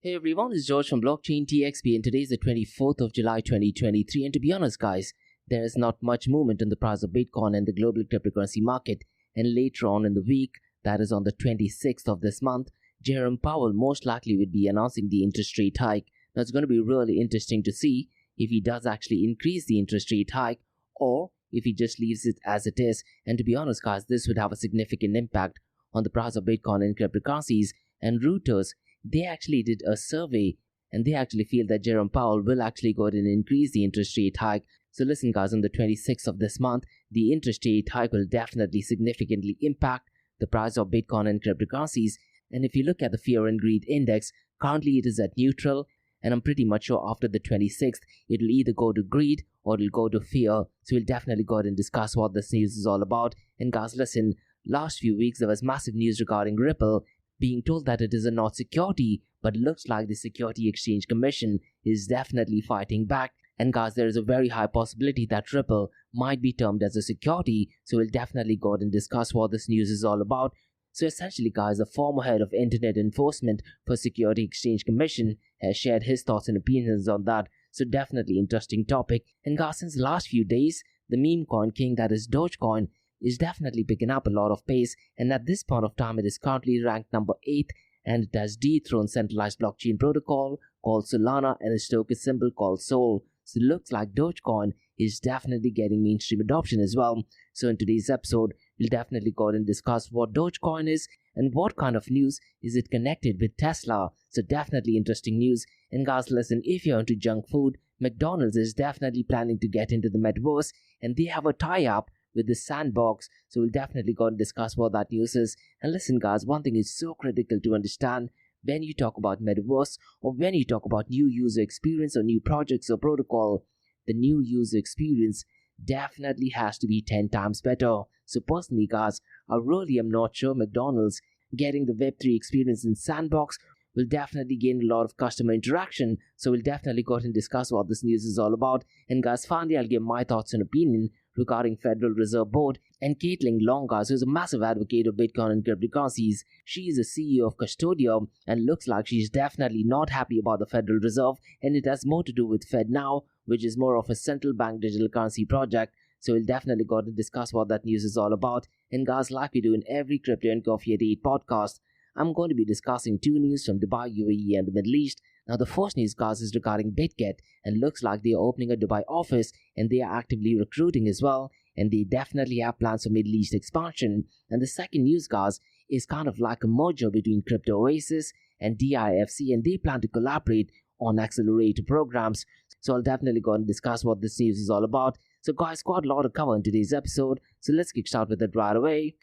Hey everyone, it's George from Blockchain DXB and today is the 24th of July 2023 and to be honest guys, there is not much movement in the price of Bitcoin and the global cryptocurrency market, and later on in the week, that is on the 26th of this month, Jerome Powell most likely would be announcing the interest rate hike. Now it's going to be really interesting to see if he does actually increase the interest rate hike or if he just leaves it as it is, and to be honest guys, this would have a significant impact on the price of Bitcoin and cryptocurrencies. And Reuters, they actually did a survey and they actually feel that Jerome Powell will actually go ahead and increase the interest rate hike. So listen guys, on the 26th of this month, the interest rate hike will definitely significantly impact the price of Bitcoin and cryptocurrencies. And if you look at the fear and greed index, currently it is at neutral, and I'm pretty much sure after the 26th, it'll either go to greed or it'll go to fear. So we'll definitely go ahead and discuss what this news is all about. And guys, listen, last few weeks there was massive news regarding Ripple being told that it is a not security, but looks like the Security Exchange Commission is definitely fighting back. And guys, there is a very high possibility that Ripple might be termed as a security, so we'll definitely go ahead and discuss what this news is all about. So essentially guys, the former head of Internet Enforcement for Security Exchange Commission has shared his thoughts and opinions on that, so definitely interesting topic. And guys, since the last few days, the meme coin king, that is Dogecoin, is definitely picking up a lot of pace, and at this point of time it is currently ranked number 8 and it has dethroned centralized blockchain protocol called Solana and its token symbol called Sol. So it looks like Dogecoin is definitely getting mainstream adoption as well. So in today's episode, we'll definitely go ahead and discuss what Dogecoin is and what kind of news is it connected with Tesla. So definitely interesting news. And guys, listen, if you're into junk food, McDonald's is definitely planning to get into the metaverse and they have a tie-up with the sandbox, so we'll definitely go and discuss what that news is. And listen guys, one thing is so critical to understand when you talk about metaverse or when you talk about new user experience or new projects or protocol, the new user experience definitely has to be 10 times better. So personally guys, I really am not sure McDonald's getting the Web3 experience in sandbox will definitely gain a lot of customer interaction. So we'll definitely go ahead and discuss what this news is all about. And guys, finally I'll give my thoughts and opinion regarding Federal Reserve Board and Caitlin Long, guys, who's a massive advocate of Bitcoin and cryptocurrencies. She is the CEO of Custodia and looks like she's definitely not happy about the Federal Reserve, and it has more to do with FedNow, which is more of a central bank digital currency project. So we'll definitely go to discuss what that news is all about. And guys, like we do in every Crypto and Coffee at 8 podcast, I'm going to be discussing 2 news from Dubai, UAE and the Middle East. Now the first news guys is regarding BitGet, and looks like they are opening a Dubai office and they are actively recruiting as well, and they definitely have plans for Middle East expansion. And the second news guys is kind of like a merger between Crypto Oasis and DIFC, and they plan to collaborate on accelerator programs. So I'll definitely go and discuss what this news is all about. So guys, quite a lot to cover in today's episode, so let's kick start with it right away.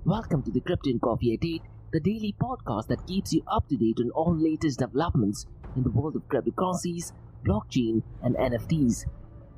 Welcome to the Crypto and Coffee at 8, the daily podcast that keeps you up to date on all latest developments in the world of cryptocurrencies, blockchain, and NFTs.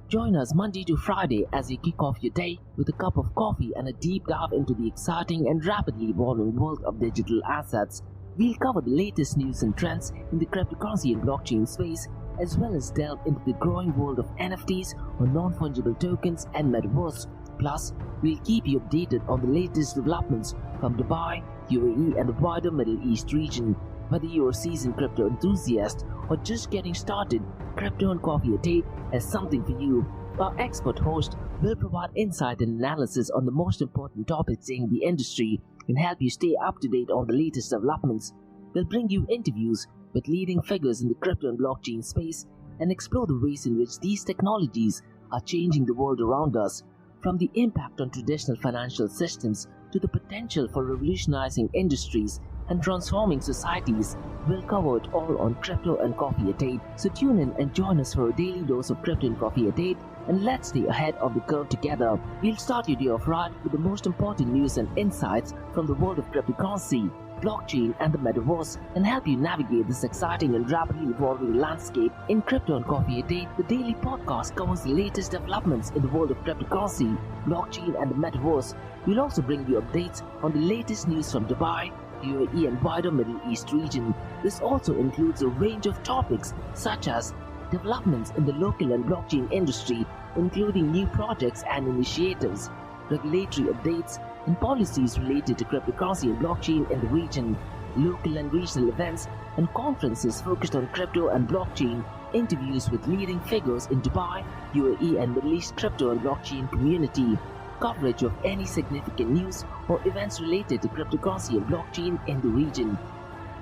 Join us Monday to Friday as we kick off your day with a cup of coffee and a deep dive into the exciting and rapidly evolving world of digital assets. We'll cover the latest news and trends in the cryptocurrency and blockchain space, as well as delve into the growing world of NFTs or non-fungible tokens and metaverse. Plus, we'll keep you updated on the latest developments from Dubai, UAE and the wider Middle East region. Whether you're a seasoned crypto enthusiast or just getting started, Crypto and Coffee at 8 has something for you. Our expert host will provide insight and analysis on the most important topics in the industry and help you stay up to date on the latest developments. We'll bring you interviews with leading figures in the crypto and blockchain space and explore the ways in which these technologies are changing the world around us. From the impact on traditional financial systems to the potential for revolutionizing industries and transforming societies, we'll cover it all on Crypto and Coffee at 8. So tune in and join us for a daily dose of Crypto and Coffee at 8, and let's stay ahead of the curve together. We'll start your day off right with the most important news and insights from the world of cryptocurrency, blockchain and the metaverse, and help you navigate this exciting and rapidly evolving landscape. In Crypto and Coffee at 8, the daily podcast covers the latest developments in the world of cryptocurrency, blockchain and the metaverse. We'll also bring you updates on the latest news from Dubai, UAE and wider Middle East region. This also includes a range of topics such as developments in the local and blockchain industry, including new projects and initiatives, regulatory updates, and policies related to cryptocurrency and blockchain in the region. local and regional events, and conferences focused on crypto and blockchain, interviews with leading figures in Dubai, UAE and Middle East crypto and blockchain community, coverage of any significant news or events related to cryptocurrency and blockchain in the region.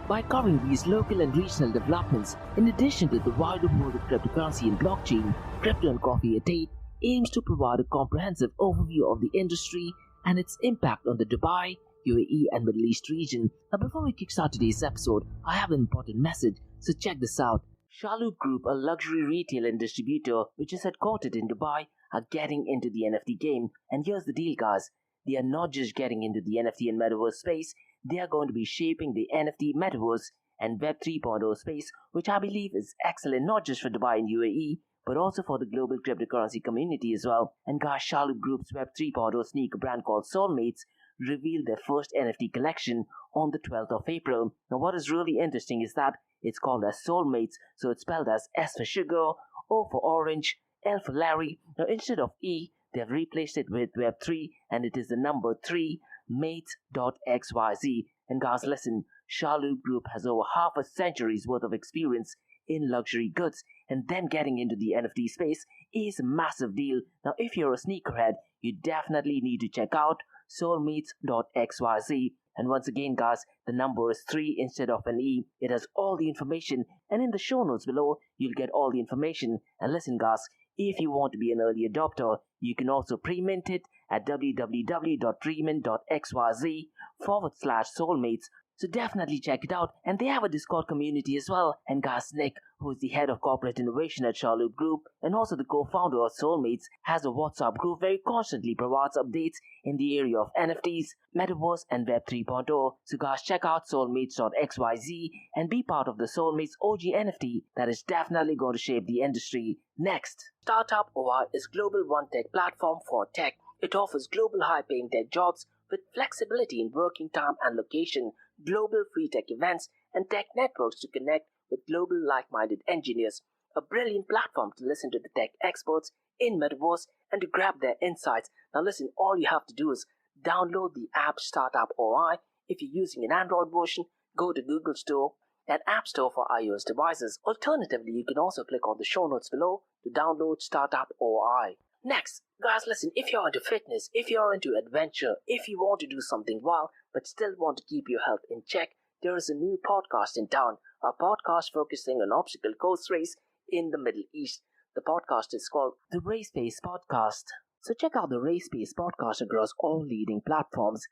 By covering these local and regional developments, in addition to the wider world of cryptocurrency and blockchain, Crypto and Coffee at 8 aims to provide a comprehensive overview of the industry and its impact on the Dubai, UAE and Middle East region. Now before we kickstart today's episode, I have an important message, so check this out. Shalhoub Group, a luxury retailer and distributor which is headquartered in Dubai, are getting into the NFT game. And here's the deal, guys. They are not just getting into the NFT and metaverse space, they are going to be shaping the NFT, metaverse and Web 3.0 space, which I believe is excellent not just for Dubai and UAE, but also for the global cryptocurrency community as well. And guys, Shalhoub Group's Web 3.0 sneaker brand called Soulmates revealed their first NFT collection on the 12th of April. Now what is really interesting is that it's called as Soulmates, so it's spelled as S for sugar, O for orange, L for Larry. Now instead of E, they've replaced it with Web3 and it is the number 3, mates.xyz. And guys, listen, Shalhoub Group has over half a century's worth of experience in luxury goods, and them getting into the NFT space is a massive deal. Now if you're a sneakerhead, you definitely need to check out soulmates.xyz. And once again, guys, the number is 3 instead of an E. It has all the information, and in the show notes below, you'll get all the information. And listen, guys, if you want to be an early adopter, you can also pre-mint it at www.premint.xyz/soulmates. So definitely check it out. And they have a Discord community as well. And guys, Nick, who is the head of corporate innovation at Shalhoub Group and also the co-founder of Soulmates, has a WhatsApp group where he constantly provides updates in the area of NFTs, Metaverse and Web 3.0. So guys, check out soulmates.xyz and be part of the Soulmates OG NFT that is definitely going to shape the industry. Next, Startup OI is global one tech platform for tech. It offers global high-paying tech jobs with flexibility in working time and location, global free tech events, and tech networks to connect with global like-minded engineers. A brilliant platform to listen to the tech experts in Metaverse and to grab their insights. Now listen, all you have to do is download the app Startup OI. If you're using an Android version, go to Google Store and App Store for iOS devices. Alternatively, you can also click on the show notes below to download Startup OI. Next, guys, listen, if you're into fitness, if you're into adventure, if you want to do something wild but still want to keep your health in check, there is a new podcast in town, a podcast focusing on obstacle course race in the Middle East. The podcast is called the Race Pace Podcast. So check out the Race Pace Podcast across all leading platforms.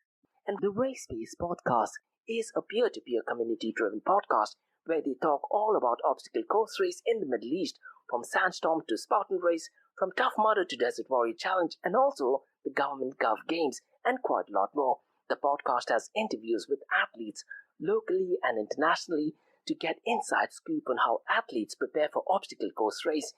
And the Race Pace Podcast is a peer-to-peer community-driven podcast where they talk all about obstacle course race in the Middle East, from Sandstorm to Spartan Race, from Tough Mudder to Desert Warrior Challenge, and also the Government Gov Games, and quite a lot more. The podcast has interviews with athletes locally and internationally to get inside scoop on how athletes prepare for obstacle course race.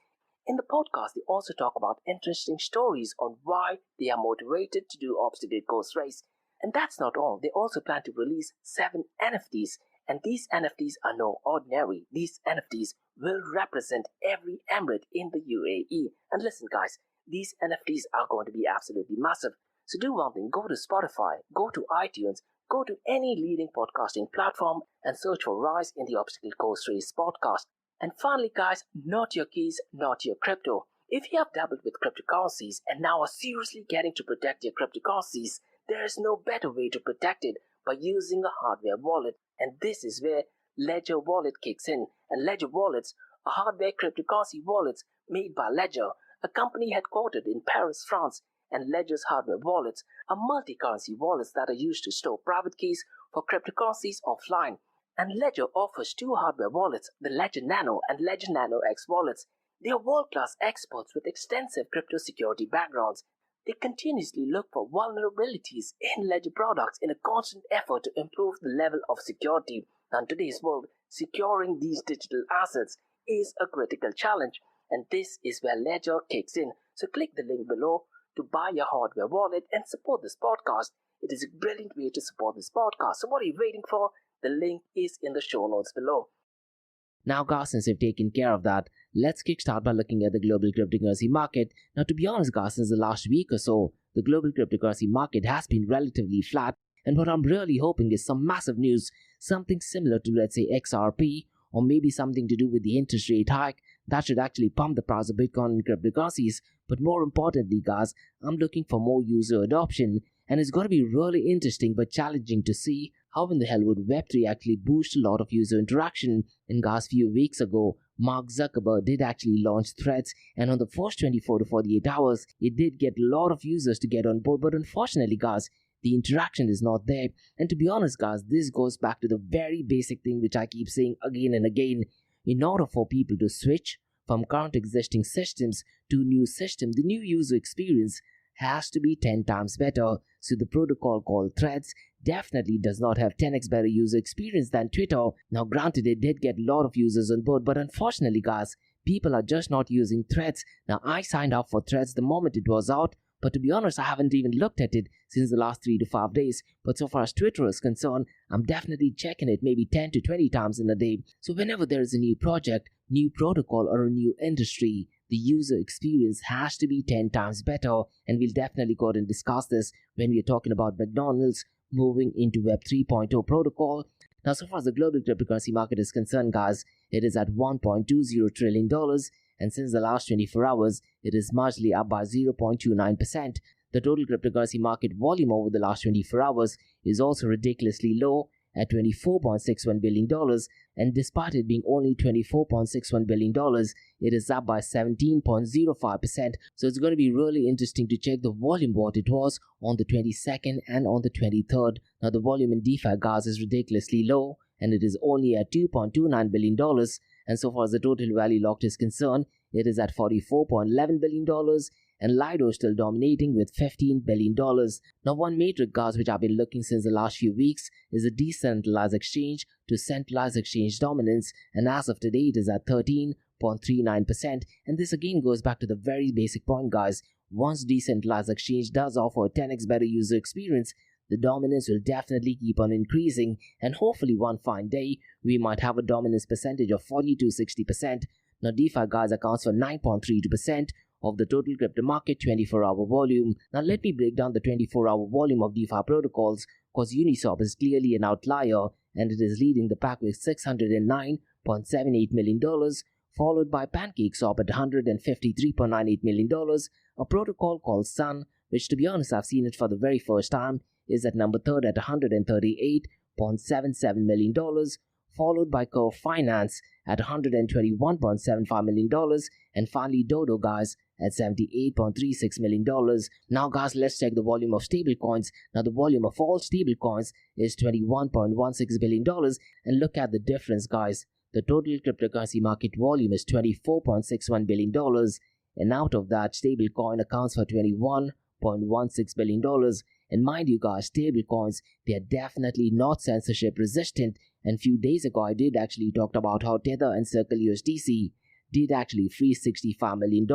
In the podcast, they also talk about interesting stories on why they are motivated to do obstacle course race. And that's not all. They also plan to release 7 NFTs, and these NFTs are no ordinary. These NFTs will represent every emirate in the UAE. And listen, guys, these NFTs are going to be absolutely massive. So do one thing, go to Spotify, go to iTunes, go to any leading podcasting platform and search for Rise in the Obstacle Course Race podcast. And finally, guys, not your keys, not your crypto. If you have dabbled with cryptocurrencies and now are seriously getting to protect your cryptocurrencies, there is no better way to protect it by using a hardware wallet. And this is where Ledger Wallet kicks in. And Ledger Wallets are hardware cryptocurrency wallets made by Ledger, a company headquartered in Paris, France. And Ledger's hardware wallets are multi-currency wallets that are used to store private keys for cryptocurrencies offline. And Ledger offers 2 hardware wallets, the Ledger Nano and Ledger Nano X wallets. They are world-class experts with extensive crypto security backgrounds. They continuously look for vulnerabilities in Ledger products in a constant effort to improve the level of security. Now, in today's world, securing these digital assets is a critical challenge, and this is where Ledger kicks in. So click the link below to buy your hardware wallet and support this podcast. It is a brilliant way to support this podcast. So what are you waiting for? The link is in the show notes below. Now, guys, since we've taken care of that, let's kickstart by looking at the global cryptocurrency market. Now, to be honest, guys, since the last week or so, the global cryptocurrency market has been relatively flat, And what I'm really hoping is some massive news, something similar to, let's say, XRP, or maybe something to do with the interest rate hike that should actually pump the price of Bitcoin and cryptocurrencies. But more importantly, guys, I'm looking for more user adoption, and it's going to be really interesting but challenging to see how in the hell would Web3 actually boost a lot of user interaction. And guys, few weeks ago, Mark Zuckerberg did actually launch Threads, and on the first 24 to 48 hours, it did get a lot of users to get on board. But unfortunately, guys, the interaction is not there. And to be honest, guys, this goes back to the very basic thing which I keep saying again and again. In order for people to switch from current existing systems to new system, the new user experience has to be 10 times better. So the protocol called Threads definitely does not have 10x better user experience than Twitter. Now granted, it did get a lot of users on board, but unfortunately, guys, people are just not using Threads. Now I signed up for Threads the moment it was out, but to be honest, I haven't even looked at it since the last 3 to 5 days. But so far as Twitter is concerned, I'm definitely checking it maybe 10 to 20 times in a day. So whenever there is a new project, new protocol, or a new industry, the user experience has to be 10 times better. And we'll definitely go ahead and discuss this when we're talking about McDonald's moving into Web 3.0 protocol. Now, so far as the global cryptocurrency market is concerned, guys, it is at $1.20 trillion. And since the last 24 hours, it is marginally up by 0.29%. The total cryptocurrency market volume over the last 24 hours is also ridiculously low at $24.61 billion, and despite it being only $24.61 billion, it is up by 17.05%. So it's going to be really interesting to check the volume what it was on the 22nd and on the 23rd. Now the volume in DeFi, guys, is ridiculously low, and it is only at $2.29 billion. And so far as the total value locked is concerned, it is at $44.11 billion, and Lido is still dominating with $15 billion. Now one metric, guys, which I've been looking since the last few weeks is the decentralized exchange to centralized exchange dominance, and as of today it is at 13.39%. And this again goes back to the very basic point, guys. Once decentralized exchange does offer a 10x better user experience, the dominance will definitely keep on increasing, and hopefully one fine day we might have a dominance percentage of 40 to 60%. Now DeFi, guys, accounts for 9.32% of the total crypto market 24-hour volume. Now let me break down the 24-hour volume of DeFi protocols, because Uniswap is clearly an outlier and it is leading the pack with $609.78 million, followed by PancakeSwap at $153.98 million, a protocol called Sun, which to be honest I've seen it for the very first time, is at number 3rd at $138.77 million, followed by Curve Finance at $121.75 million, and finally Dodo, guys, at $78.36 million. Now, guys, let's check the volume of stablecoins. Now, the volume of all stablecoins is $21.16 billion, and look at the difference, guys. The total cryptocurrency market volume is $24.61 billion, and out of that, stablecoin accounts for $21.16 billion. And mind you, guys, stablecoins, they are definitely not censorship resistant. And few days ago, I did actually talk about how Tether and Circle USDC did actually free $65 million.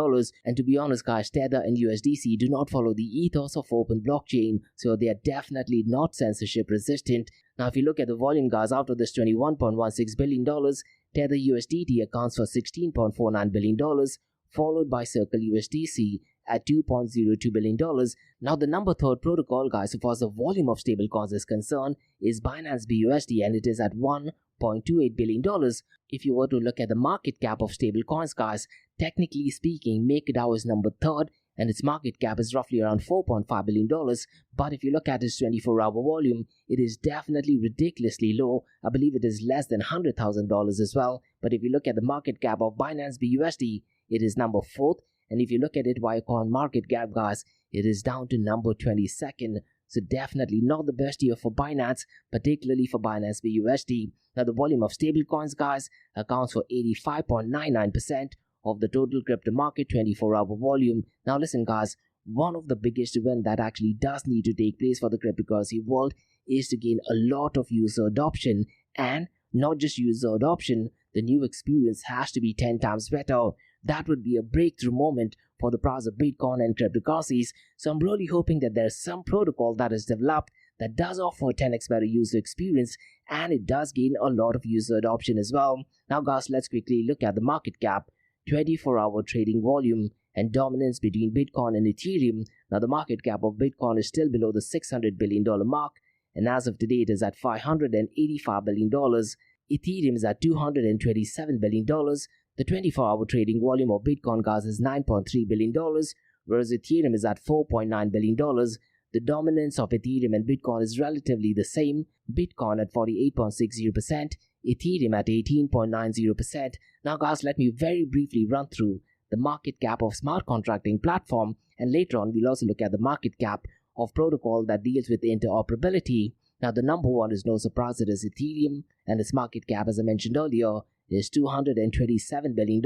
And to be honest, guys, Tether and USDC do not follow the ethos of open blockchain, so they are definitely not censorship resistant. Now, if you look at the volume, guys, out of this $21.16 billion, Tether USDT accounts for $16.49 billion, followed by Circle USDC at $2.02 billion. Now, the number 3rd protocol, guys, as far as the volume of stablecoins is concerned, is Binance BUSD, and it is at $1.28 billion. If you were to look at the market cap of stablecoins, guys, technically speaking, MakerDAO is number 3rd, and its market cap is roughly around $4.5 billion. But if you look at its 24-hour volume, it is definitely ridiculously low. I believe it is less than $100,000 as well. But if you look at the market cap of Binance BUSD, it is number 4th. And if you look at it via coin market cap, guys, it is down to number 22nd. So definitely not the best year for Binance, particularly for Binance BUSD. Now the volume of stablecoins, guys, accounts for 85.99% of the total crypto market 24-hour volume. Now listen, guys, one of the biggest events that actually does need to take place for the cryptocurrency world is to gain a lot of user adoption, and not just user adoption, the new experience has to be 10 times better. That would be a breakthrough moment for the price of Bitcoin and cryptocurrencies. So I'm really hoping that there's some protocol that is developed that does offer a 10x better user experience, and it does gain a lot of user adoption as well. Now, guys, let's quickly look at the market cap, 24-hour trading volume, and dominance between Bitcoin and Ethereum. Now, the market cap of Bitcoin is still below the $600 billion mark, and as of today it is at $585 billion. Ethereum is at $227 billion. The 24-hour trading volume of Bitcoin, guys, is $9.3 billion, whereas Ethereum is at $4.9 billion. The dominance of Ethereum and Bitcoin is relatively the same. Bitcoin at 48.60%, Ethereum at 18.90%. Now guys, let me very briefly run through the market cap of smart contracting platform, and later on we'll also look at the market cap of protocol that deals with interoperability. Now the number one is no surprise, it is Ethereum, and its market cap, as I mentioned earlier, is $227 billion.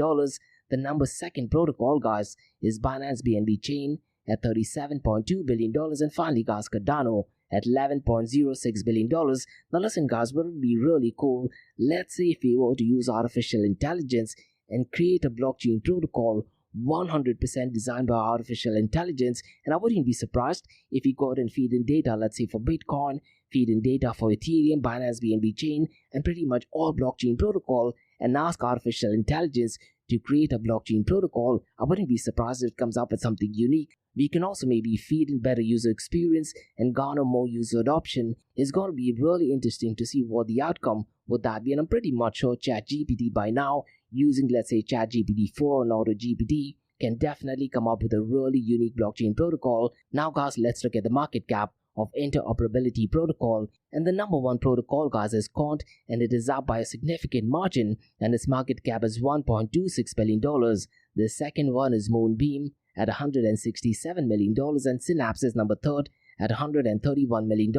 The number second protocol, guys, is Binance BNB Chain at $37.2 billion, and finally guys, Cardano at $11.06 billion. Now listen guys, what would be really cool, let's say if we were to use artificial intelligence and create a blockchain protocol 100% designed by artificial intelligence, and I wouldn't be surprised if we go and feed in data, let's say for Bitcoin, feed in data for Ethereum, Binance BNB Chain, and pretty much all blockchain protocol, and ask artificial intelligence to create a blockchain protocol. I wouldn't be surprised if it comes up with something unique. We can also maybe feed in better user experience and garner more user adoption. It's going to be really interesting to see what the outcome would that be, and I'm pretty much sure ChatGPT by now, using let's say ChatGPT 4 and AutoGPT, can definitely come up with a really unique blockchain protocol. Now guys, let's look at the market cap of interoperability protocol, and the number one protocol, guys, is Cont, and it is up by a significant margin, and its market cap is $1.26 billion. The second one is Moonbeam at $167 million, and Synapse is number third at $131 million.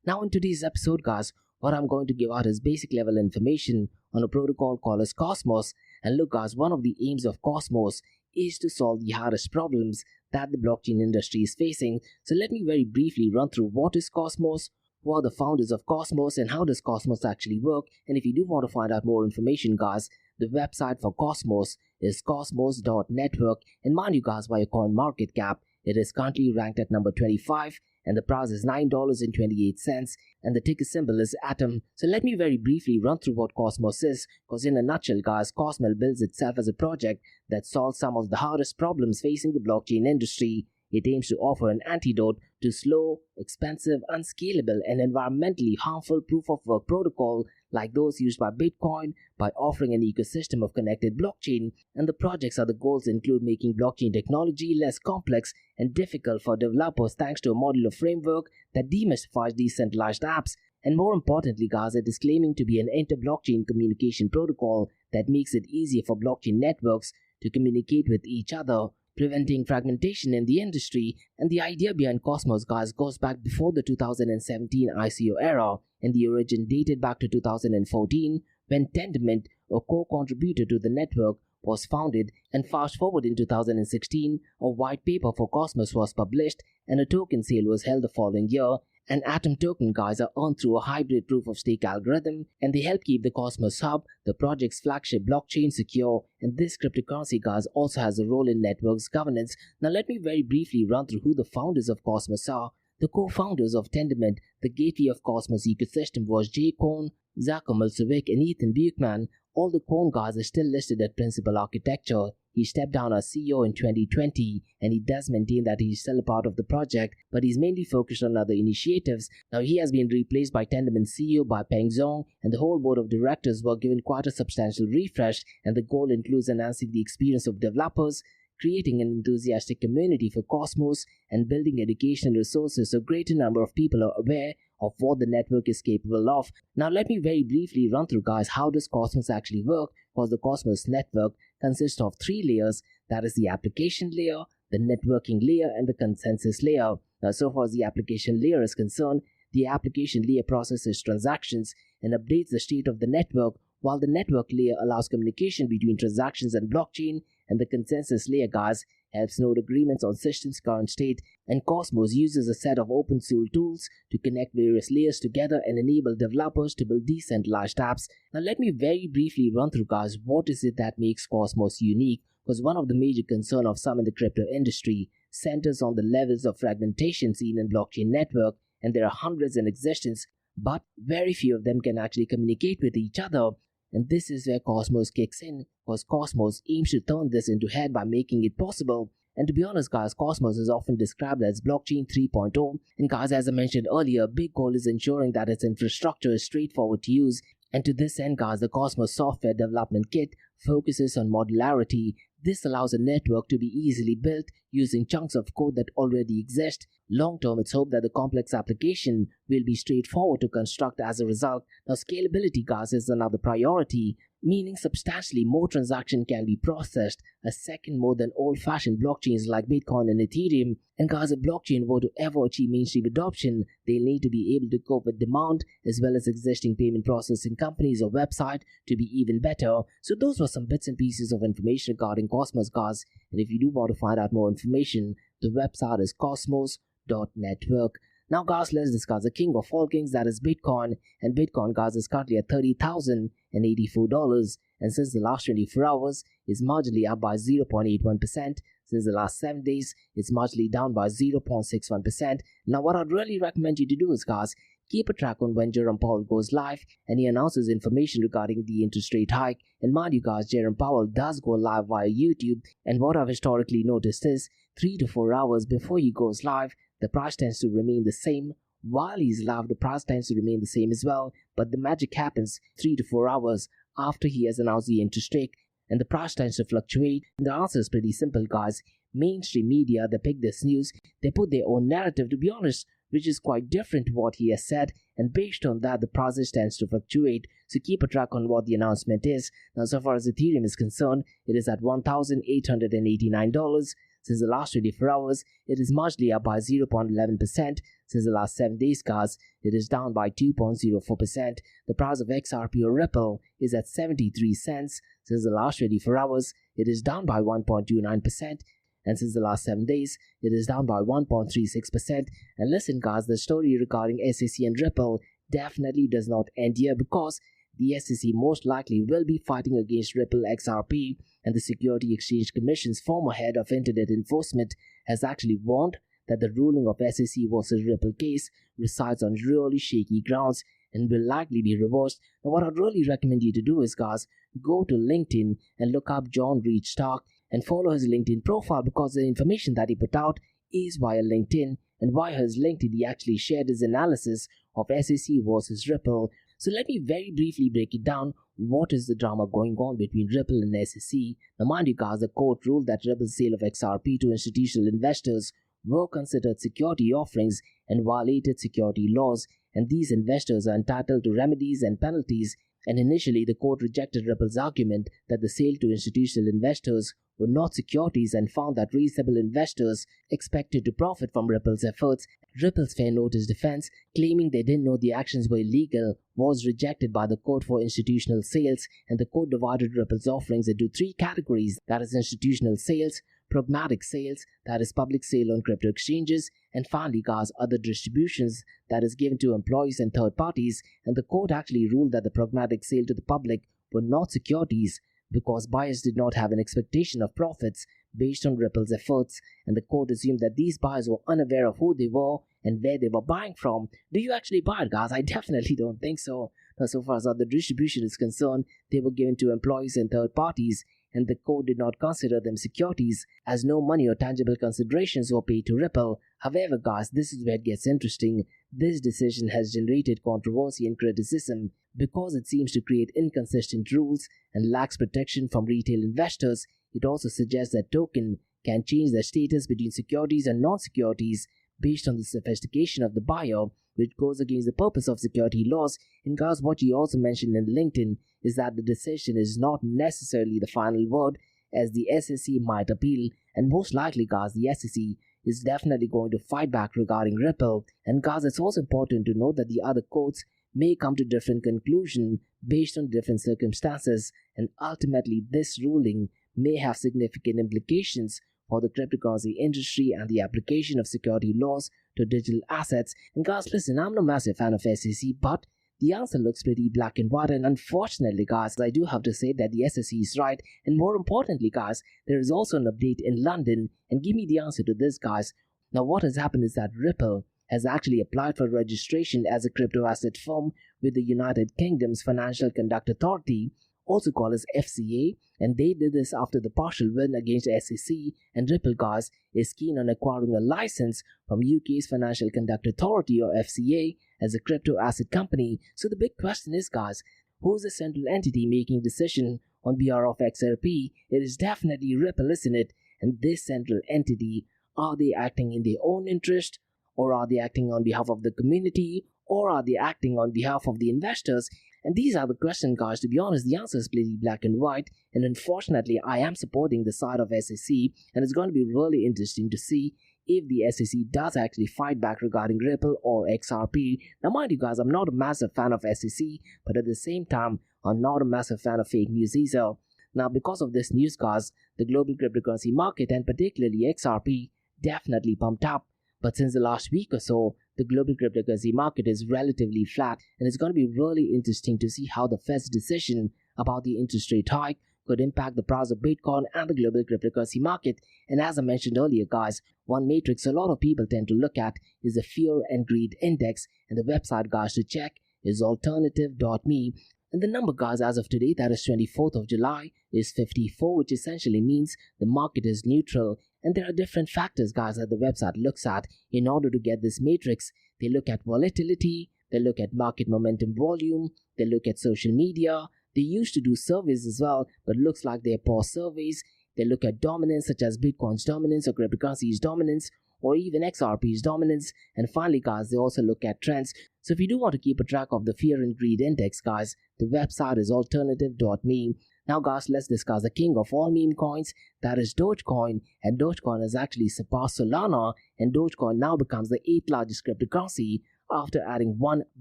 Now in today's episode, guys, what I'm going to give out is basic level information on a protocol called as Cosmos. And look guys, one of the aims of Cosmos is to solve the hardest problems that the blockchain industry is facing. So let me very briefly run through what is Cosmos, who are the founders of Cosmos, and how does Cosmos actually work. And if you do want to find out more information, guys, the website for Cosmos is cosmos.network, and mind you guys, by your coin market cap, it is currently ranked at number 25, and the price is $9.28, and the ticker symbol is Atom. So let me very briefly run through what Cosmos is, because in a nutshell guys, Cosmos builds itself as a project that solves some of the hardest problems facing the blockchain industry. It aims to offer an antidote to slow, expensive, unscalable, and environmentally harmful proof-of-work protocol like those used by Bitcoin by offering an ecosystem of connected blockchain. And the project's other goals include making blockchain technology less complex and difficult for developers thanks to a modular framework that demystifies decentralized apps. And more importantly, guys, it is claiming to be an inter-blockchain communication protocol that makes it easier for blockchain networks to communicate with each other, preventing fragmentation in the industry. And the idea behind Cosmos, guys, goes back before the 2017 ICO era, and the origin dated back to 2014 when Tendermint, a co-contributor to the network, was founded. And fast forward in 2016, a white paper for Cosmos was published and a token sale was held the following year. And Atom token, guys, are earned through a hybrid proof-of-stake algorithm, and they help keep the Cosmos Hub, the project's flagship blockchain, secure. And this cryptocurrency, guys, also has a role in networks governance. Now let me very briefly run through who the founders of Cosmos are. The co-founders of Tendermint, the gateway of Cosmos ecosystem, was Jay Cohn, Zachar Milcevic, and Ethan Buchman. All the Cohn guys are still listed at principal architecture. He stepped down as CEO in 2020, and he does maintain that he's still a part of the project, but he's mainly focused on other initiatives. Now he has been replaced by Tendermint CEO by Peng Zhong, and the whole board of directors were given quite a substantial refresh, and the goal includes enhancing the experience of developers, creating an enthusiastic community for Cosmos, and building educational resources so a greater number of people are aware of what the network is capable of. Now let me very briefly run through, guys, how does Cosmos actually work, because the Cosmos network consists of three layers, that is the application layer, the networking layer, and the consensus layer. Now so far as the application layer is concerned, the application layer processes transactions and updates the state of the network, while the network layer allows communication between transactions and blockchain, and the consensus layer, guys, helps node agreements on systems' current state. And Cosmos uses a set of open source tools to connect various layers together and enable developers to build decentralized apps. Now let me very briefly run through, guys, what is it that makes Cosmos unique, because one of the major concerns of some in the crypto industry centers on the levels of fragmentation seen in blockchain network, and there are hundreds in existence, but very few of them can actually communicate with each other. And this is where Cosmos kicks in, because Cosmos aims to turn this into head by making it possible. And to be honest, guys, Cosmos is often described as Blockchain 3.0. And guys, as I mentioned earlier, a big goal is ensuring that its infrastructure is straightforward to use. And to this end, guys, the Cosmos Software Development Kit focuses on modularity. This allows a network to be easily built using chunks of code that already exist. Long term, it's hoped that the complex application will be straightforward to construct as a result. Now, scalability, guys, is another priority, meaning substantially more transactions can be processed, a second more than old-fashioned blockchains like Bitcoin and Ethereum. And guys, if blockchain were to ever achieve mainstream adoption, they'll need to be able to cope with demand as well as existing payment processing companies or website to be even better. So those were some bits and pieces of information regarding Cosmos, guys. And if you do want to find out more information, the website is cosmos.network. Now, guys, let's discuss the king of all kings, that is Bitcoin. And Bitcoin, guys, is currently at $30,084. And since the last 24 hours, it's marginally up by 0.81%. Since the last 7 days, it's marginally down by 0.61%. Now, what I'd really recommend you to do is, guys, keep a track on when Jerome Powell goes live and he announces information regarding the interest rate hike. And mind you, guys, Jerome Powell does go live via YouTube. And what I've historically noticed is 3 to 4 hours before he goes live, the price tends to remain the same. While he's live, the price tends to remain the same as well. But the magic happens 3 to 4 hours after he has announced the interest rate, and the price tends to fluctuate. And the answer is pretty simple, guys. Mainstream media, they pick this news, they put their own narrative, to be honest, which is quite different to what he has said, and based on that, the prices tends to fluctuate. So keep a track on what the announcement is. Now, so far as Ethereum is concerned, it is at $1,889. Since the last 24 hours, it is marginally up by 0.11%. Since the last 7 days, guys, it is down by 2.04%. The price of XRP or Ripple is at 73 cents. Since the last 24 hours, it is down by 1.29%. And since the last 7 days, it is down by 1.36%. And listen, guys, the story regarding SEC and Ripple definitely does not end here, because the SEC most likely will be fighting against Ripple XRP, and the Security Exchange Commission's former head of Internet Enforcement has actually warned that the ruling of SEC versus Ripple case resides on really shaky grounds and will likely be reversed. Now, what I'd really recommend you to do is, guys, go to LinkedIn and look up John Reed Stark and follow his LinkedIn profile, because the information that he put out is via LinkedIn, and via his LinkedIn he actually shared his analysis of SEC versus Ripple. So let me very briefly break it down. What is the drama going on between Ripple and SEC? Now, mind you, guys, the court ruled that Ripple's sale of XRP to institutional investors were considered security offerings and violated security laws, and these investors are entitled to remedies and penalties. And initially, the court rejected Ripple's argument that the sale to institutional investors were not securities and found that reasonable investors expected to profit from Ripple's efforts. Ripple's fair notice defense, claiming they didn't know the actions were illegal, was rejected by the court for institutional sales, and the court divided Ripple's offerings into 3 categories, that is institutional sales, pragmatic sales, that is public sale on crypto exchanges, and finally, guys, other distributions, that is given to employees and third parties. And the court actually ruled that the pragmatic sale to the public were not securities, because buyers did not have an expectation of profits based on Ripple's efforts, and the court assumed that these buyers were unaware of who they were and where they were buying from. Do you actually buy it, guys? I definitely don't think so. Now, so far as other distribution is concerned, they were given to employees and third parties, and the court did not consider them securities, as no money or tangible considerations were paid to Ripple. However, guys, this is where it gets interesting. This decision has generated controversy and criticism because it seems to create inconsistent rules and lacks protection from retail investors. It also suggests that token can change their status between securities and non-securities based on the sophistication of the buyer, which goes against the purpose of security laws. And guys, what you also mentioned in LinkedIn is that the decision is not necessarily the final word, as the SEC might appeal, and most likely, guys, the SEC is definitely going to fight back regarding Ripple. And guys, it's also important to note that the other courts may come to different conclusions based on different circumstances, and ultimately this ruling may have significant implications for the cryptocurrency industry and the application of security laws to digital assets. And guys, listen, I'm no massive fan of SEC, but the answer looks pretty black and white, and unfortunately, guys, I do have to say that the SEC is right. And more importantly, guys, there is also an update in London, and give me the answer to this, guys. Now, what has happened is that Ripple has actually applied for registration as a crypto asset firm with the United Kingdom's Financial Conduct Authority. also called as FCA, and they did this after the partial win against the SEC, and Ripple, guys, is keen on acquiring a license from UK's Financial Conduct Authority, or FCA, as a crypto asset company. So the big question is, guys, who's the central entity making decision on behalf of XRP? It is definitely Ripple, isn't it? And this central entity, are they acting in their own interest, or are they acting on behalf of the community, or are they acting on behalf of the investors? And these are the questions, guys. To be honest, the answer is pretty black and white, and unfortunately I am supporting the side of SEC, and it's going to be really interesting to see if the SEC does actually fight back regarding Ripple or XRP. Now mind you guys, I'm not a massive fan of SEC, but at the same time I'm not a massive fan of fake news either. Now because of this news, guys, the global cryptocurrency market, and particularly XRP, definitely pumped up. But since the last week or so, the global cryptocurrency market is relatively flat, and it's going to be really interesting to see how the Fed's decision about the interest rate hike could impact the price of Bitcoin and the global cryptocurrency market. And as I mentioned earlier, guys, one matrix a lot of people tend to look at is the Fear and Greed Index, and the website, guys, to check is alternative.me. And the number, guys, as of today, that is 24th of July, is 54, which essentially means the market is neutral. And there are different factors, guys, that the website looks at in order to get this matrix. They look at volatility, they look at market momentum volume, they look at social media. They used to do surveys as well, but looks like they are poor surveys. They look at dominance, such as Bitcoin's dominance or cryptocurrency's dominance, or even XRP's dominance. And finally, guys, they also look at trends. So if you do want to keep a track of the Fear and Greed Index, guys, the website is alternative.me. Now, guys, let's discuss the king of all meme coins, that is Dogecoin. And Dogecoin has actually surpassed Solana, and Dogecoin now becomes the 8th largest cryptocurrency after adding $1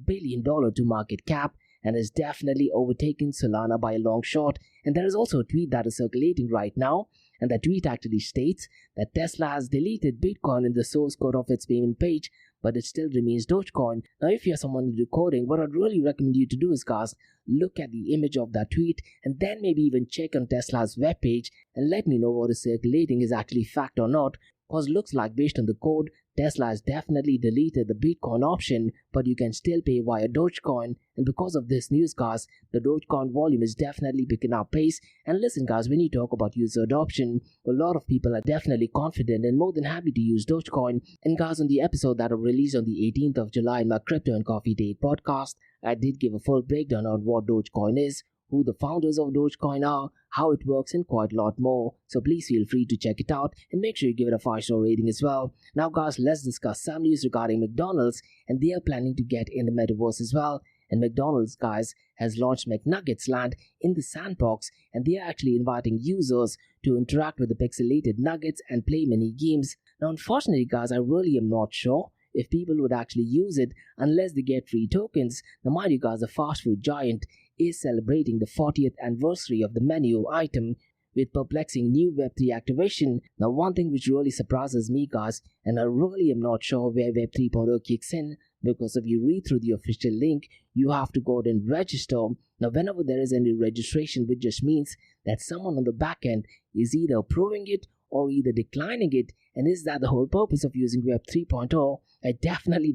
billion to market cap, and has definitely overtaken Solana by a long shot. And there is also a tweet that is circulating right now, and that tweet actually states that Tesla has deleted Bitcoin in the source code of its payment page, but it still remains Dogecoin. Now, if you're someone into coding, what I'd really recommend you to do is, guys, look at the image of that tweet, and then maybe even check on Tesla's webpage and let me know what is circulating is actually fact or not. Because looks like, based on the code, Tesla has definitely deleted the Bitcoin option, but you can still pay via Dogecoin. And because of this news, guys, the Dogecoin volume is definitely picking up pace. And listen, guys, when you talk about user adoption, a lot of people are definitely confident and more than happy to use Dogecoin. And guys, on the episode that I released on the 18th of July in my Crypto and Coffee Date podcast, I did give a full breakdown on what Dogecoin is, who the founders of Dogecoin are, how it works, and quite a lot more. So please feel free to check it out, and make sure you give it a 5-star rating as well. Now, guys, let's discuss some news regarding McDonald's, and they are planning to get in the metaverse as well. And McDonald's, guys, has launched McNuggets Land in the sandbox, and they are actually inviting users to interact with the pixelated nuggets and play mini games. Now, unfortunately, guys, I really am not sure if people would actually use it unless they get free tokens. Now, mind you, guys, the fast food giant is celebrating the 40th anniversary of the menu item with perplexing new Web3 activation. Now, one thing which really surprises me, guys, and I really am not sure where Web 3.0 kicks in, because if you read through the official link, you have to go and register. Now, whenever there is any registration, which just means that someone on the back end is either approving it or either declining it. And is that the whole purpose of using Web 3.0? I definitely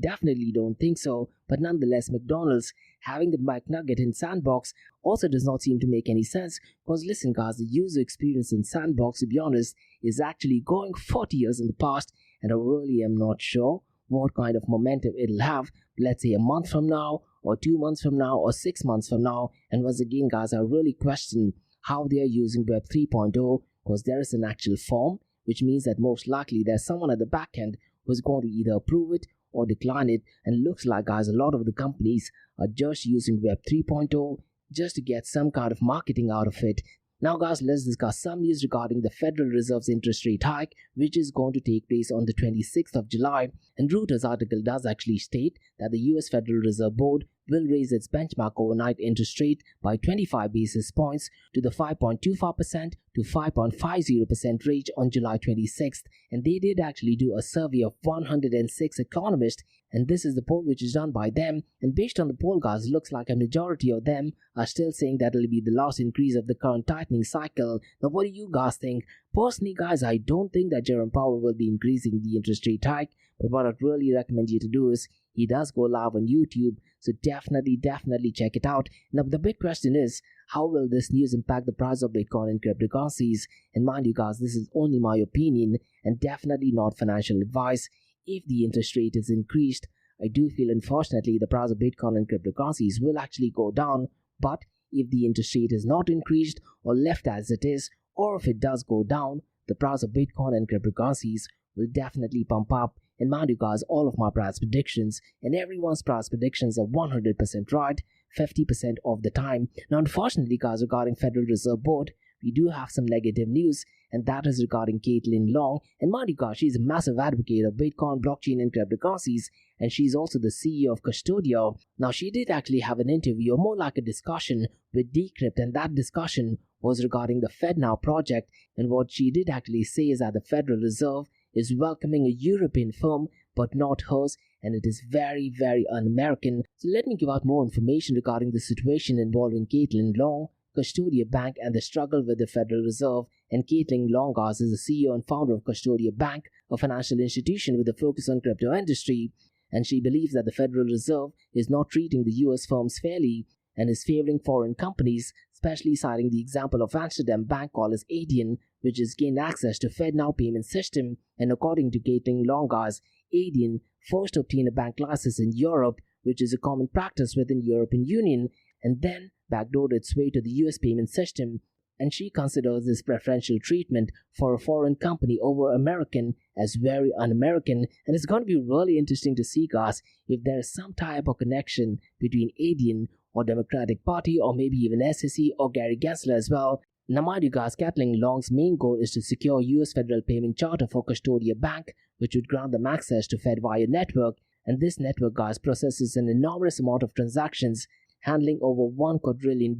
don't think so. But nonetheless, McDonald's having the McNugget in Sandbox also does not seem to make any sense. Because listen, guys, the user experience in Sandbox, to be honest, is actually going 40 years in the past, and I really am not sure what kind of momentum it'll have, let's say a month from now, or 2 months from now, or 6 months from now. And once again, guys, I really question how they are using Web 3.0, because there is an actual form, which means that most likely there's someone at the back end who's going to either approve it or decline it. And looks like, guys, a lot of the companies are just using Web 3.0 just to get some kind of marketing out of it. Now, guys, let's discuss some news regarding the Federal Reserve's interest rate hike, which is going to take place on the 26th of July. And Reuters article does actually state that the US Federal Reserve Board will raise its benchmark overnight interest rate by 25 basis points to the 5.25% to 5.50% range on July 26th. And they did actually do a survey of 106 economists, and this is the poll which is done by them. And based on the poll, guys, looks like a majority of them are still saying that it'll be the last increase of the current tightening cycle. Now, what do you guys think? Personally, guys, I don't think that Jerome Powell will be increasing the interest rate hike, but what I'd really recommend you to do is He does go live on YouTube, so definitely check it out. Now, the big question is, how will this news impact the price of Bitcoin and cryptocurrencies? And mind you guys, this is only my opinion and definitely not financial advice. If the interest rate is increased, I do feel unfortunately the price of Bitcoin and cryptocurrencies will actually go down. But if the interest rate is not increased or left as it is, or if it does go down, the price of Bitcoin and cryptocurrencies will definitely pump up. And mind you guys, all of my price predictions and everyone's price predictions are 100% right, 50% of the time. Now, unfortunately guys, regarding Federal Reserve Board, we do have some negative news, and that is regarding Caitlin Long. And mind you guys, she's a massive advocate of Bitcoin, blockchain, and cryptocurrencies, and she's also the CEO of Custodia. Now, she did actually have an interview, or more like a discussion, with Decrypt, and that discussion was regarding the FedNow project. And what she did actually say is that the Federal Reserve is welcoming a European firm, but not hers, and it is very un-American. So let me give out more information regarding the situation involving Caitlin Long, Custodia Bank, and the struggle with the Federal Reserve. And Caitlin Long is the CEO and founder of Custodia Bank, a financial institution with a focus on crypto industry. And she believes that the Federal Reserve is not treating the US firms fairly and is favoring foreign companies, especially citing the example of Amsterdam bank called as Adyen, which has gained access to FedNow payment system. And according to Caitlin Long, Adyen first obtained a bank license in Europe, which is a common practice within the European Union, and then backdoored its way to the US payment system. And she considers this preferential treatment for a foreign company over American as very un-American. And it's going to be really interesting to see, guys, if there is some type of connection between Adyen or Democratic Party, or maybe even SEC or Gary Gensler as well. Now mind you guys, Caitlin Long's main goal is to secure US federal payment charter for Custodia Bank, which would grant them access to FedWire network. And this network, guys, processes an enormous amount of transactions, handling over $1 quadrillion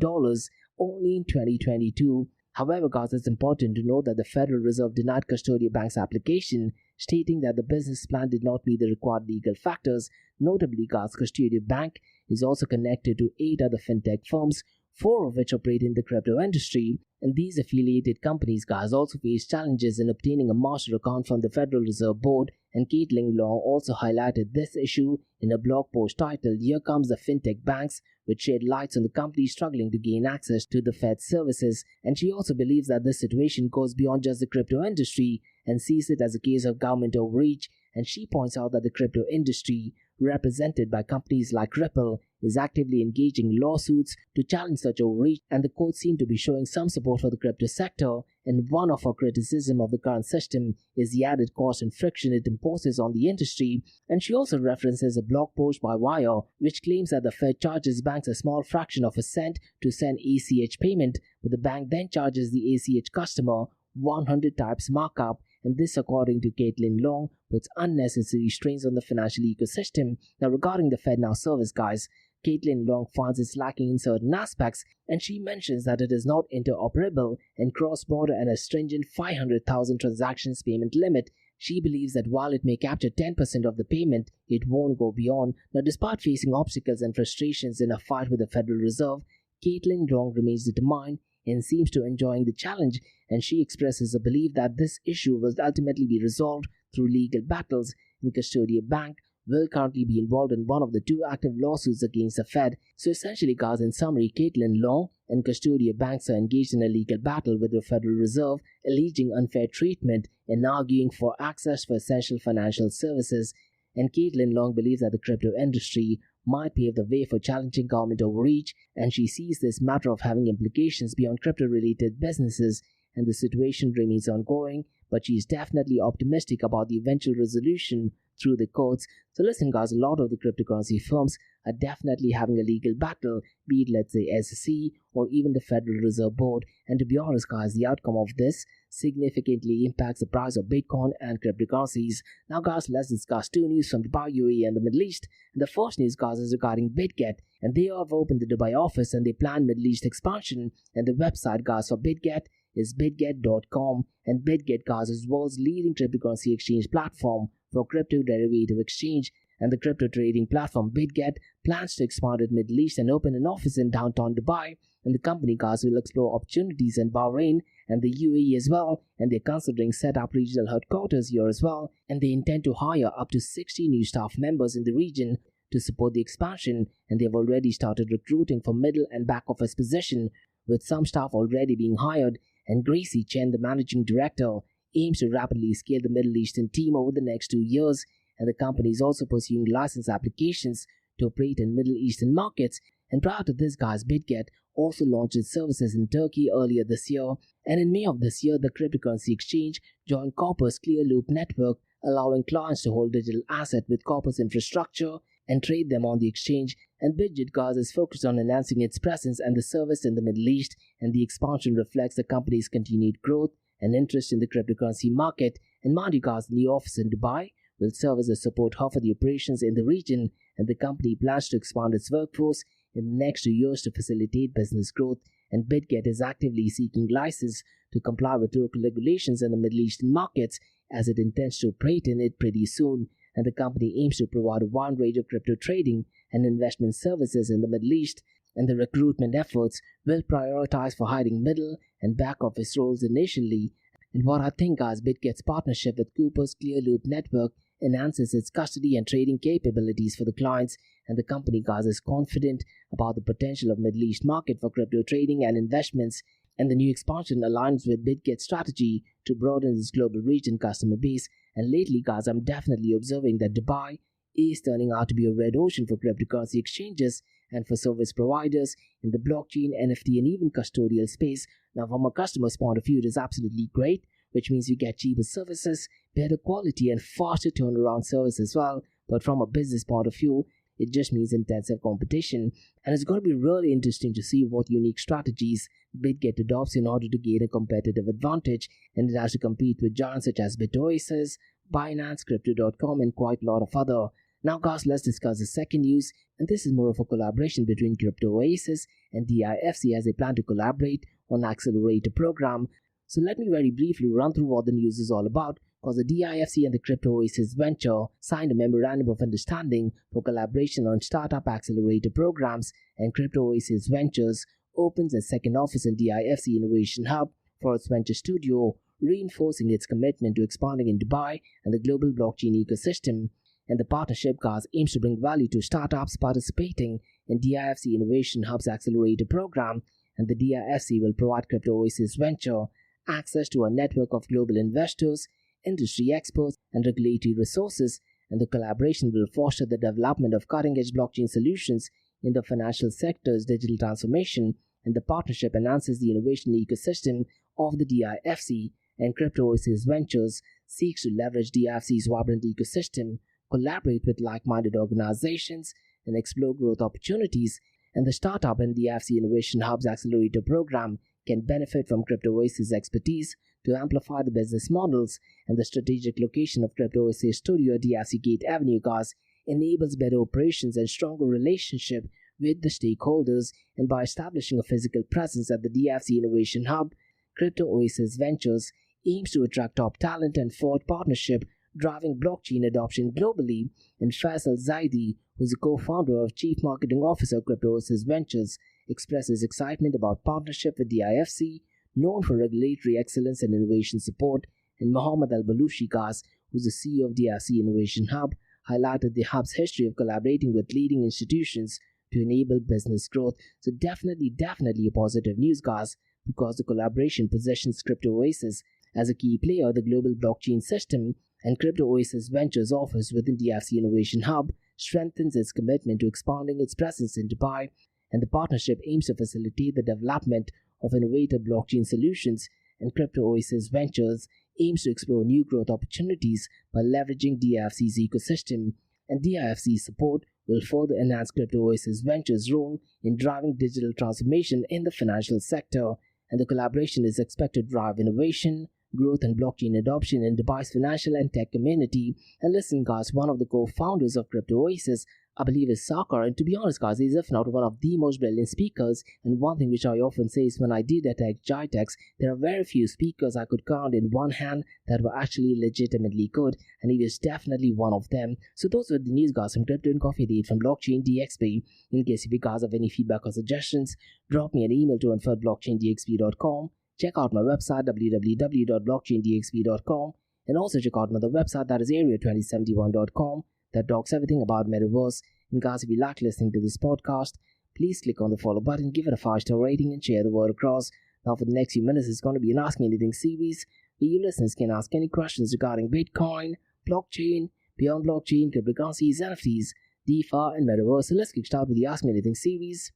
only in 2022. However, guys, it's important to note that the Federal Reserve denied Custodia Bank's application, stating that the business plan did not meet the required legal factors. Notably, guys, Custodia Bank is also connected to 8 other fintech firms, 4 of which operate in the crypto industry. And these affiliated companies, guys, also face challenges in obtaining a master account from the Federal Reserve Board. And Caitlin Long also highlighted this issue in a blog post titled "Here Comes the Fintech Banks," which shed light on the companies struggling to gain access to the Fed services. And she also believes that this situation goes beyond just the crypto industry and sees it as a case of government overreach. And she points out that the crypto industry, represented by companies like Ripple, is actively engaging lawsuits to challenge such overreach, and the courts seem to be showing some support for the crypto sector. And one of her criticism of the current system is the added cost and friction it imposes on the industry. And she also references a blog post by Wire, which claims that the Fed charges banks a small fraction of a cent to send ACH payment, but the bank then charges the ACH customer 100 times markup. And this, according to Caitlin Long, puts unnecessary strains on the financial ecosystem. Now, regarding the FedNow service, guys, Caitlin Long finds it's lacking in certain aspects, and she mentions that it is not interoperable and cross-border and a stringent 500,000 transactions payment limit. She believes that while it may capture 10% of the payment, it won't go beyond. Now, despite facing obstacles and frustrations in a fight with the Federal Reserve, Caitlin Long remains determined and seems to enjoying the challenge, and she expresses a belief that this issue will ultimately be resolved through legal battles. And Custodia Bank will currently be involved in one of the 2 active lawsuits against the Fed. So essentially, guys, in summary, Caitlin Long and Custodia Banks are engaged in a legal battle with the Federal Reserve, alleging unfair treatment and arguing for access for essential financial services. And Caitlin Long believes that the crypto industry might pave the way for challenging government overreach, and she sees this matter of having implications beyond crypto-related businesses. And the situation remains ongoing, but she is definitely optimistic about the eventual resolution through the courts. So listen, guys, a lot of the cryptocurrency firms are definitely having a legal battle, be it, let's say, SEC or even the Federal Reserve Board. And to be honest, guys, the outcome of this significantly impacts the price of Bitcoin and cryptocurrencies. Now, guys, let's discuss 2 news from Dubai, UAE and the Middle East. And the first news, guys, is regarding BitGet. And they have opened the Dubai office and they plan Middle East expansion. And the website, guys, for BitGet is bitget.com. And BitGet, guys, is the world's leading cryptocurrency exchange platform for crypto derivative exchange. And the crypto trading platform BitGet plans to expand in Middle East and open an office in downtown Dubai. And the company, guys, will explore opportunities in Bahrain and the UAE as well, and they're considering set up regional headquarters here as well, and they intend to hire up to 60 new staff members in the region to support the expansion, and they've already started recruiting for middle and back office position, with some staff already being hired, and Gracie Chen, the managing director, aims to rapidly scale the Middle Eastern team over the next 2 years, and the company is also pursuing license applications to operate in Middle Eastern markets. And prior to this, guys, BitGet also launched its services in Turkey earlier this year, and in May of this year, the cryptocurrency exchange joined Copper's Clear Loop network, allowing clients to hold digital assets with Copper's infrastructure and trade them on the exchange. And BitGet, guys, is focused on enhancing its presence and the service in the Middle East, and the expansion reflects the company's continued growth and interest in the cryptocurrency market. And mind you, guys, the new office in Dubai will serve as a support hub for the operations in the region, and the company plans to expand its workforce in the next 2 years to facilitate business growth. And BitGet is actively seeking license to comply with local regulations in the Middle Eastern markets, as it intends to operate in it pretty soon. And the company aims to provide a wide range of crypto trading and investment services in the Middle East, and the recruitment efforts will prioritize for hiring middle and back office roles initially. And what I think, guys, BitGet's partnership with Cooper's Clear Loop network enhances its custody and trading capabilities for the clients, and the company, guys, is confident about the potential of Middle East market for crypto trading and investments, and the new expansion aligns with BitGet's strategy to broaden its global reach and customer base. And lately, guys, I'm definitely observing that Dubai is turning out to be a red ocean for cryptocurrency exchanges and for service providers in the blockchain, NFT, and even custodial space. Now, from a customer's point of view, it is absolutely great, which means you get cheaper services, better quality, and faster turnaround service as well. But from a business point of view, it just means intensive competition, and it's going to be really interesting to see what unique strategies BitGet adopts in order to gain a competitive advantage, and it has to compete with giants such as BitOasis, Binance, Crypto.com, and quite a lot of other. Now, guys, let's discuss the second news, and this is more of a collaboration between CryptoOasis and DIFC, as they plan to collaborate on an accelerator program. So let me very briefly run through what the news is all about, because the DIFC and the CryptoOasis venture signed a memorandum of understanding for collaboration on startup accelerator programs, and CryptoOasis Ventures opens a second office in DIFC Innovation Hub for its venture studio, reinforcing its commitment to expanding in Dubai and the global blockchain ecosystem. And the partnership, guys, aims to bring value to startups participating in DIFC Innovation Hub's accelerator program, and the DIFC will provide CryptoOasis Venture access to a network of global investors, industry experts, and regulatory resources, and the collaboration will foster the development of cutting-edge blockchain solutions in the financial sector's digital transformation, and the partnership enhances the innovation ecosystem of the DIFC, and CryptoOasis Ventures seeks to leverage DIFC's vibrant ecosystem, collaborate with like-minded organizations, and explore growth opportunities. And the startup and DIFC Innovation Hub's accelerator program can benefit from CryptoOasis expertise to amplify the business models, and the strategic location of CryptoOasis studio at DIFC Gate Avenue, guys, enables better operations and stronger relationship with the stakeholders. And by establishing a physical presence at the DIFC Innovation Hub, CryptoOasis Ventures aims to attract top talent and forge partnership, driving blockchain adoption globally. And Faisal Zaidi, who is the co-founder of Chief Marketing Officer of CryptoOasis Ventures, expresses excitement about partnership with DIFC, known for regulatory excellence and innovation support. And Mohammed Al-Balushi, guys, who is the CEO of DIFC Innovation Hub, highlighted the hub's history of collaborating with leading institutions to enable business growth. So definitely a positive news, guys, because the collaboration positions CryptoOasis as a key player in the global blockchain system, and CryptoOasis Ventures office within DIFC Innovation Hub strengthens its commitment to expanding its presence in Dubai, and the partnership aims to facilitate the development of innovative blockchain solutions, and CryptoOasis Ventures aims to explore new growth opportunities by leveraging DIFC's ecosystem, and DIFC's support will further enhance CryptoOasis Ventures' role in driving digital transformation in the financial sector, and the collaboration is expected to drive innovation, growth, and blockchain adoption in Dubai's financial and tech community. And listen, guys, one of the co-founders of CryptoOasis I believe is Soccer, and to be honest guys, he's if not one of the most brilliant speakers. And one thing which I often say is when I did attack Jitex, there are very few speakers I could count in one hand that were actually legitimately good, and he was definitely one of them. So those were the news guys from Crypto and Coffee Date from Blockchain DXB. In case if you guys have any feedback or suggestions, drop me an email to info@blockchaindxb.com. Check out my website www.blockchaindxb.com, and also check out another website that is area2071.com that talks everything about metaverse. And guys, if you like listening to this podcast, please click on the follow button, give it a 5-star rating, and share the word across. Now for the next few minutes, it's going to be an Ask Me Anything series where you listeners can ask any questions regarding Bitcoin, blockchain, beyond blockchain, cryptocurrencies, NFTs, DeFi, and metaverse. So let's kick start with the Ask Me Anything series.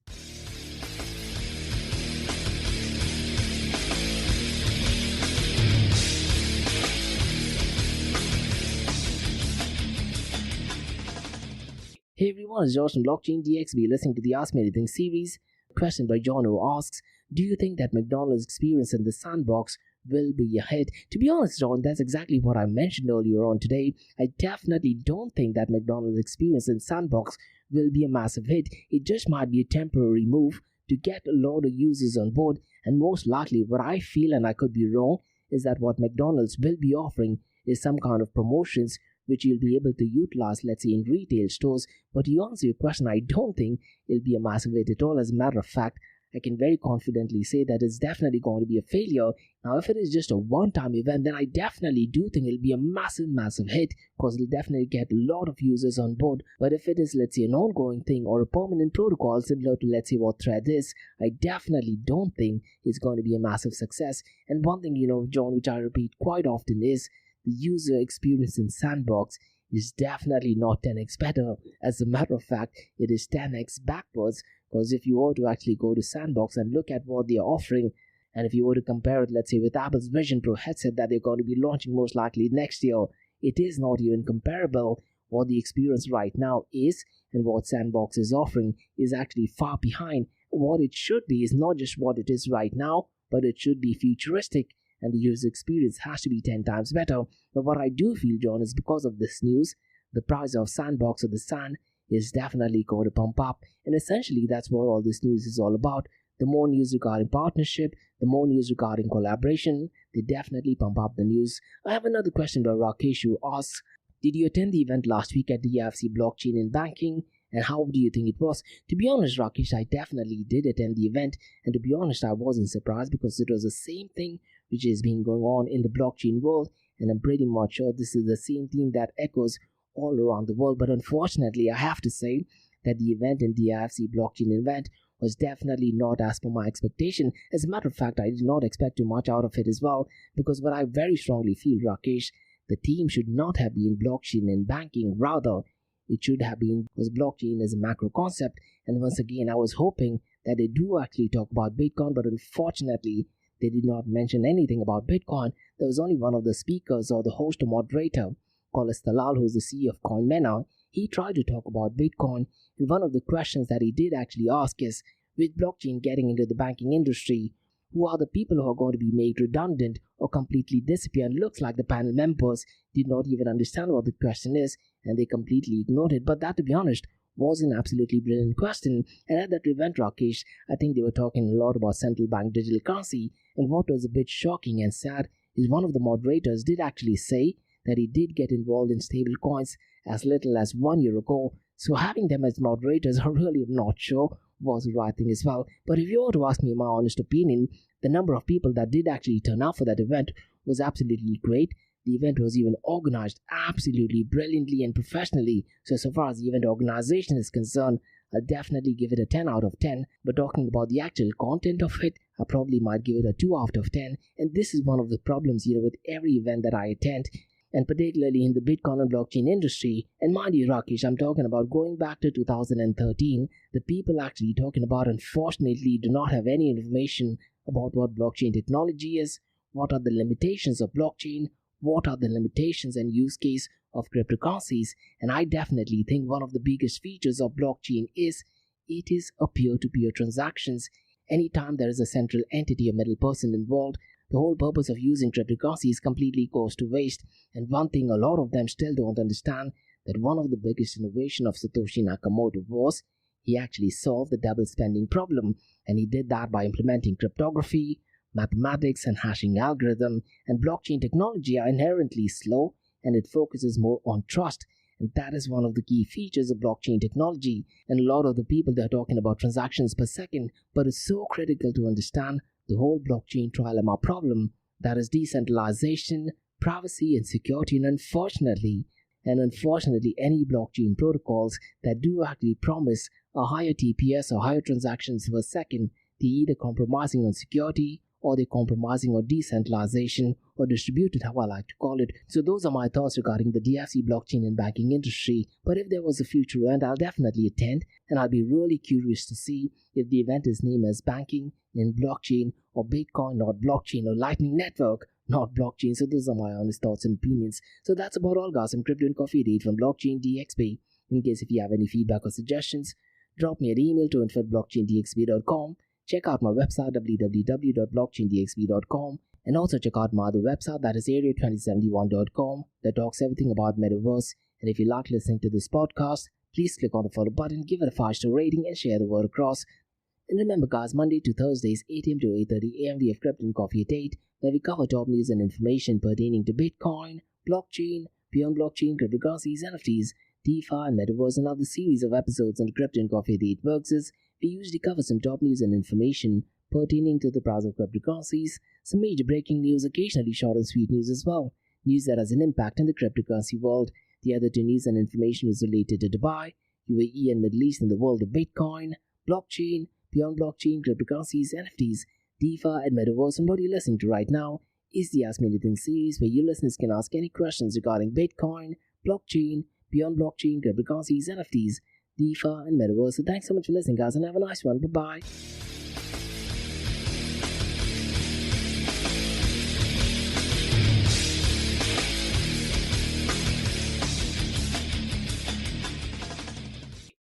Hey everyone, it's Josh from Blockchain DXB listening to the Ask Me Anything series. Question by John who asks, do you think that McDonald's experience in the sandbox will be a hit? To be honest, John, that's exactly what I mentioned earlier on today. I definitely don't think that McDonald's experience in sandbox will be a massive hit. It just might be a temporary move to get a lot of users on board, and most likely what I feel, and I could be wrong, is that what McDonald's will be offering is some kind of promotions which you'll be able to utilize, let's say, in retail stores. But to answer your question, I don't think it'll be a massive hit at all. As a matter of fact, I can very confidently say that it's definitely going to be a failure. Now, if it is just a one-time event, then I definitely do think it'll be a massive hit, because it'll definitely get a lot of users on board. But if it is, let's say, an ongoing thing or a permanent protocol similar to, let's say, what Thread is, I definitely don't think it's going to be a massive success. And one thing, John, which I repeat quite often is, the user experience in Sandbox is definitely not 10x better. As a matter of fact, it is 10x backwards, because if you were to actually go to Sandbox and look at what they are offering, and if you were to compare it, let's say, with Apple's Vision Pro headset that they're going to be launching most likely next year, it is not even comparable. What the experience right now is and what Sandbox is offering is actually far behind. What it should be is not just what it is right now, but it should be futuristic, and the user experience has to be 10 times better. But what I do feel, John, is because of this news, the price of Sandbox or the Sand is definitely going to pump up. And essentially, that's what all this news is all about. The more news regarding partnership, the more news regarding collaboration, they definitely pump up the news. I have another question by Rakesh who asks, did you attend the event last week at DFC Blockchain and Banking? And how do you think it was? To be honest, Rakesh, I definitely did attend the event. And to be honest, I wasn't surprised, because it was the same thing which has been going on in the blockchain world. And I'm pretty much sure this is the same theme that echoes all around the world. But unfortunately, I have to say that the event in the IFC blockchain event was definitely not as per my expectation. As a matter of fact, I did not expect too much out of it as well, because what I very strongly feel, Rakesh, the theme should not have been blockchain and banking. Rather, it should have been, because blockchain is a macro concept. And once again, I was hoping that they do actually talk about Bitcoin, but unfortunately, they did not mention anything about Bitcoin. There was only one of the speakers or the host or moderator, called Talal, who's the CEO of CoinMena. He tried to talk about Bitcoin, and one of the questions that he did actually ask is, with blockchain getting into the banking industry, who are the people who are going to be made redundant or completely disappear? And looks like the panel members did not even understand what the question is, and they completely ignored it. But that, to be honest, was an absolutely brilliant question. And at that event, Rakesh, I think they were talking a lot about central bank digital currency. And what was a bit shocking and sad is one of the moderators did actually say that he did get involved in stable coins as little as 1 year ago. So having them as moderators, I really am not sure was the right thing as well. But if you were to ask me my honest opinion, the number of people that did actually turn out for that event was absolutely great. The event was even organized absolutely brilliantly and professionally. So far as the event organization is concerned, I'll definitely give it a 10 out of 10. But talking about the actual content of it, I probably might give it a 2 out of 10. And this is one of the problems, with every event that I attend, and particularly in the Bitcoin and blockchain industry. And mind you, Rakesh, I'm talking about going back to 2013. The people actually talking about, unfortunately, do not have any information about what blockchain technology is, what are the limitations of blockchain, what are the limitations and use case of cryptocurrencies. And I definitely think one of the biggest features of blockchain is it is a peer-to-peer transactions. Anytime there is a central entity or middle person involved, the whole purpose of using cryptocurrencies completely goes to waste. And one thing a lot of them still don't understand, that one of the biggest innovations of Satoshi Nakamoto was he actually solved the double spending problem, and he did that by implementing cryptography, mathematics, and hashing algorithm. And blockchain technology are inherently slow, and it focuses more on trust. And that is one of the key features of blockchain technology. And a lot of the people, they're talking about transactions per second, but it's so critical to understand the whole blockchain trilemma problem, that is decentralization, privacy, and security. And unfortunately, any blockchain protocols that do actually promise a higher TPS or higher transactions per second, they're either compromising on security or they're compromising on decentralization, or distributed, how I like to call it. So those are my thoughts regarding the DFC blockchain and banking industry. But if there was a future event, I'll definitely attend, and I'll be really curious to see if the event is named as banking in blockchain or Bitcoin, not blockchain, or Lightning Network, not blockchain. So those are my honest thoughts and opinions. So that's about all, guys. I'm Crypto and Coffee Date from Blockchain DXB. In case if you have any feedback or suggestions, drop me an email to info@blockchaindxb.com. Check out my website www.blockchaindxb.com, and also check out my other website, that is area2071.com, that talks everything about metaverse. And if you like listening to this podcast, please click on the follow button, give it a 5-star rating, and share the word across. And remember, guys, Monday to Thursdays 8 a.m. to 8:30 a.m. we have Crypto and Coffee at 8, where we cover top news and information pertaining to Bitcoin, blockchain, beyond blockchain, cryptocurrencies, NFTs, DeFi, and Metaverse. Another series of episodes on Crypto and Coffee at 8 works is we usually cover some top news and information pertaining to the price of cryptocurrencies, some major breaking news, occasionally short and sweet news as well, news that has an impact in the cryptocurrency world. The other two news and information is related to Dubai, UAE, and Middle East in the world of Bitcoin, blockchain, beyond blockchain, cryptocurrencies, NFTs, DeFi, and Metaverse. And what you're listening to right now is the Ask Me Anything series, where you listeners can ask any questions regarding Bitcoin, blockchain, beyond blockchain, cryptocurrencies, NFTs, DeFi, and Metaverse. So thanks so much for listening, guys, and have a nice one. Bye-bye.